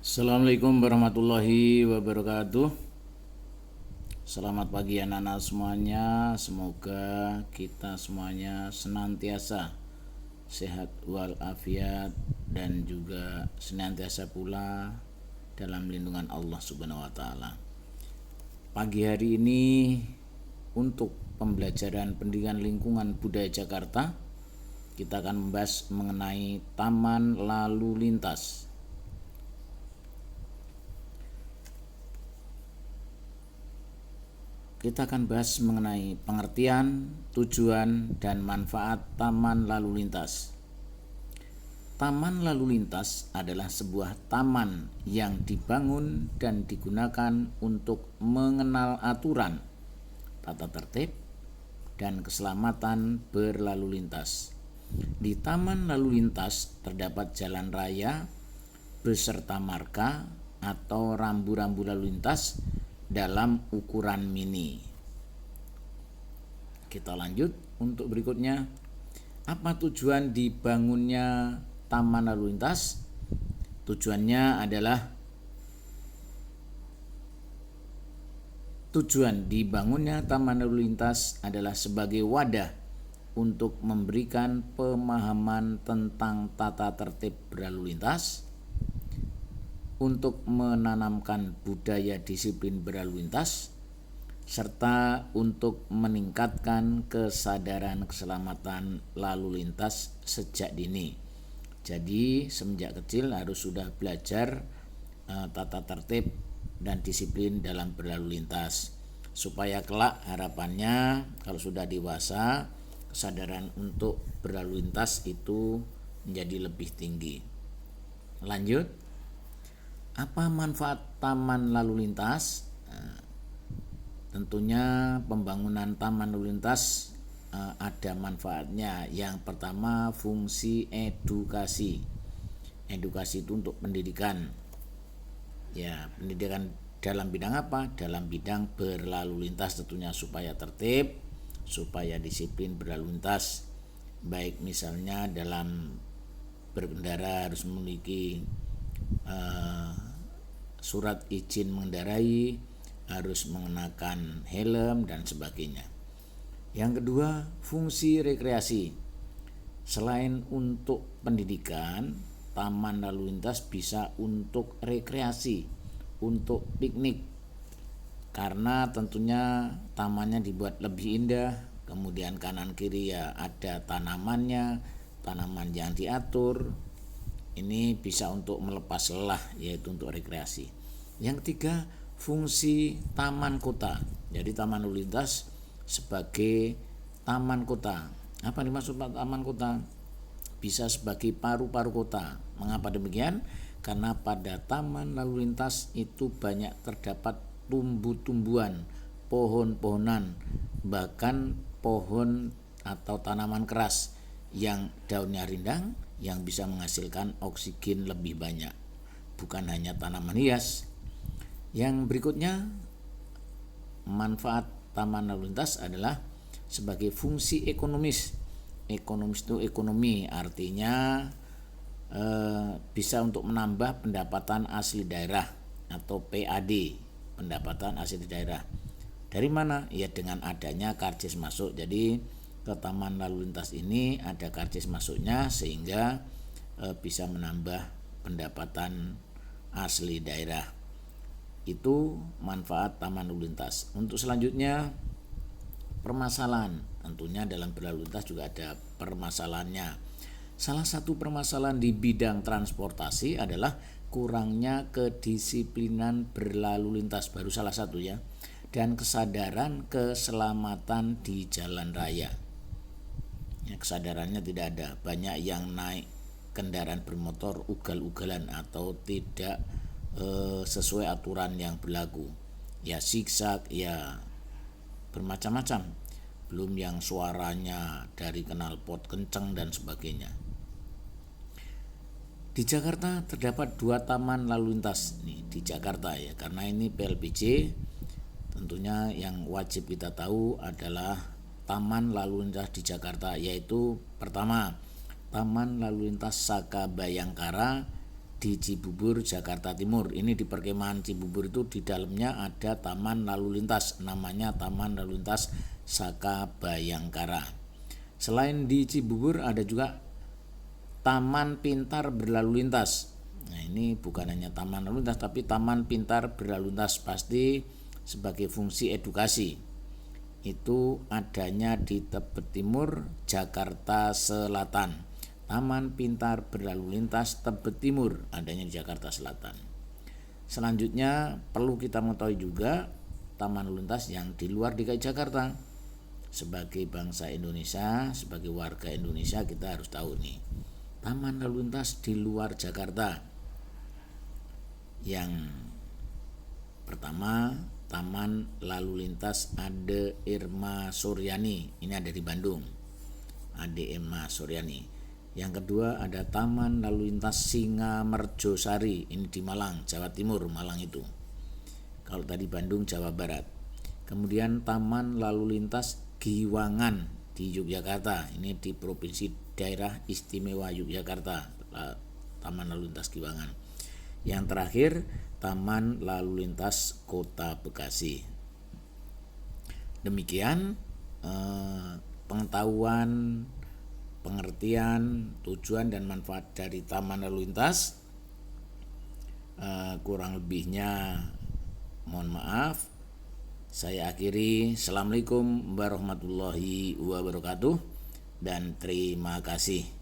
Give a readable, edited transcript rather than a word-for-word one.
Assalamualaikum warahmatullahi wabarakatuh. Selamat pagi anak-anak semuanya. Semoga kita semuanya senantiasa sehat walafiat dan juga senantiasa pula dalam lindungan Allah Subhanahu wa taala. Pagi hari ini untuk pembelajaran pendidikan lingkungan budaya Jakarta, kita akan membahas mengenai taman lalu lintas. Kita akan bahas mengenai pengertian, tujuan, dan manfaat taman lalu lintas. Taman lalu lintas adalah sebuah taman yang dibangun dan digunakan untuk mengenal aturan, tata tertib, dan keselamatan berlalu lintas. Di taman lalu lintas terdapat jalan raya beserta marka atau rambu-rambu lalu lintas dalam ukuran mini. Kita lanjut untuk berikutnya. Apa tujuan dibangunnya taman lalu lintas? Tujuan dibangunnya taman lalu lintas adalah sebagai wadah untuk memberikan pemahaman tentang tata tertib berlalu lintas, untuk menanamkan budaya disiplin berlalu lintas, serta untuk meningkatkan kesadaran keselamatan lalu lintas sejak dini. Jadi semenjak kecil harus sudah belajar tata tertib dan disiplin dalam berlalu lintas, supaya kelak harapannya kalau sudah dewasa kesadaran untuk berlalu lintas itu menjadi lebih tinggi. Lanjut. Apa manfaat taman lalu lintas? Tentunya pembangunan taman lalu lintas ada manfaatnya. Yang pertama, fungsi edukasi. Edukasi itu untuk pendidikan. Ya, pendidikan dalam bidang apa? Dalam bidang berlalu lintas tentunya, supaya tertib, supaya disiplin berlalu lintas. Baik misalnya dalam berkendara harus memiliki surat izin mengendarai, harus mengenakan helm dan sebagainya. Yang kedua, fungsi rekreasi. Selain untuk pendidikan, taman lalu lintas bisa untuk rekreasi, untuk piknik. Karena tentunya tamannya dibuat lebih indah, kemudian kanan kiri ya ada tanamannya, tanaman yang diatur. Ini bisa untuk melepas lelah, yaitu untuk rekreasi. Yang ketiga, fungsi taman kota. Jadi taman lalu lintas sebagai taman kota. Apa dimaksud taman kota? Bisa sebagai paru-paru kota. Mengapa demikian? Karena pada taman lalu lintas itu banyak terdapat tumbuh-tumbuhan, pohon-pohonan, bahkan pohon atau tanaman keras yang daunnya rindang, yang bisa menghasilkan oksigen lebih banyak, bukan hanya tanaman hias. Yang berikutnya, manfaat taman lalu lintas adalah sebagai fungsi ekonomis. Ekonomis itu ekonomi, artinya bisa untuk menambah pendapatan asli daerah atau PAD, pendapatan asli daerah. Dari mana? Ya dengan adanya karcis masuk. Jadi ke taman lalu lintas ini ada karcis masuknya, sehingga bisa menambah pendapatan asli daerah. Itu manfaat taman lalu lintas. Untuk selanjutnya, permasalahan. Tentunya dalam berlalu lintas juga ada permasalahannya. Salah satu permasalahan di bidang transportasi adalah kurangnya kedisiplinan berlalu lintas, baru salah satu ya, dan kesadaran keselamatan di jalan raya. Ya, kesadarannya tidak ada. Banyak yang naik kendaraan bermotor ugal-ugalan atau tidak sesuai aturan yang berlaku. Ya zigzag, ya bermacam-macam. Belum yang suaranya dari knalpot kencang dan sebagainya. Di Jakarta terdapat 2 taman lalu lintas nih di Jakarta ya, karena ini PLBJ. Tentunya yang wajib kita tahu adalah taman lalu lintas di Jakarta, yaitu pertama, Taman Lalu Lintas Saka Bayangkara di Cibubur, Jakarta Timur. Ini di perkemahan Cibubur itu di dalamnya ada taman lalu lintas, namanya Taman Lalu Lintas Saka Bayangkara. Selain di Cibubur ada juga Taman Pintar Berlalu Lintas. Nah, ini bukan hanya taman lalu lintas tapi taman pintar berlalu lintas, pasti sebagai fungsi edukasi. Itu adanya di Tebet Timur, Jakarta Selatan. Taman Pintar Berlalu Lintas Tebet Timur adanya di Jakarta Selatan. Selanjutnya perlu kita mengetahui juga taman lalu lintas yang di luar DKI Jakarta. Sebagai bangsa Indonesia, sebagai warga Indonesia, kita harus tahu nih taman lalu lintas di luar Jakarta. Yang pertama, Taman Lalu Lintas Ade Irma Suryani, ini ada di Bandung, Ade Irma Suryani. Yang kedua ada Taman Lalu Lintas Singa Merjosari, ini di Malang, Jawa Timur, Malang itu. Kalau tadi Bandung, Jawa Barat. Kemudian Taman Lalu Lintas Giwangan di Yogyakarta, ini di Provinsi Daerah Istimewa Yogyakarta, Taman Lalu Lintas Giwangan. Yang terakhir Taman Lalu Lintas Kota Bekasi. Demikian pengetahuan, pengertian, tujuan dan manfaat dari taman lalu lintas. Kurang lebihnya mohon maaf. Saya akhiri. Assalamualaikum warahmatullahi wabarakatuh dan terima kasih.